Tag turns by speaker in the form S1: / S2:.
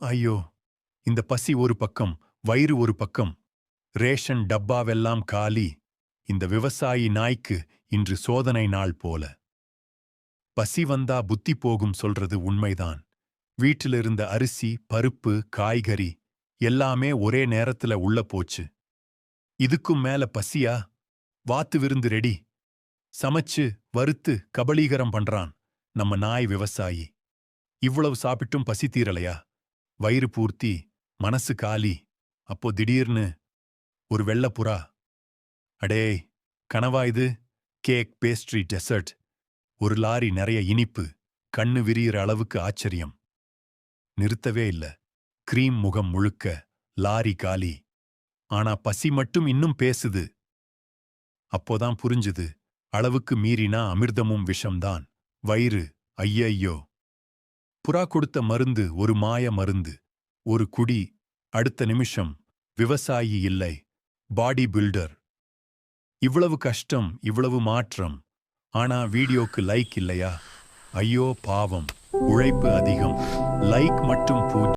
S1: ஐயோ! இந்த பசி ஒரு பக்கம், வயிறு ஒரு பக்கம். ரேஷன் டப்பாவெல்லாம் காலி. இந்த விவசாயி நாய்க்கு இன்று சோதனை நாள் போல. பசி வந்தா புத்தி போகும் சொல்றது உண்மைதான். வீட்டில இருந்த அரிசி, பருப்பு, காய்கறி எல்லாமே ஒரே நேரத்துல உள்ள போச்சு. இதுக்கும் மேல பசியா? வாத்து விருந்து ரெடி. சமைச்சு, வறுத்து கபளீகரம் பண்றான் நம்ம நாய் விவசாயி. இவ்வளவு சாப்பிட்டும் பசி தீரலையா? வயிறு பூர்த்தி, மனசு காலி. அப்போ திடீர்னு ஒரு வெள்ளப்புறா. அடேய், கனவா இது? கேக், பேஸ்ட்ரி, டெசர்ட், ஒரு லாரி நிறைய இனிப்பு, கண்ணு விரியிற அளவுக்கு ஆச்சரியம். நிறுத்தவே இல்ல. கிரீம் முகம் முழுக்க, லாரி காலி. ஆனா பசி மட்டும் இன்னும் பேசுது. அப்போதான் புரிஞ்சுது, அளவுக்கு மீறினா அமிர்தமும் விஷம்தான். வயிறு, ஐயையோ! புறா கொடுத்த மருந்து ஒரு மாய மருந்து. ஒரு குடி, அடுத்த நிமிஷம் விவசாயி இல்லை, பாடி பில்டர். இவ்வளவு கஷ்டம், இவ்வளவு மாற்றம். ஆனா வீடியோக்கு லைக் இல்லையா? ஐயோ பாவம், உழைப்பு அதிகம், லைக் மட்டும்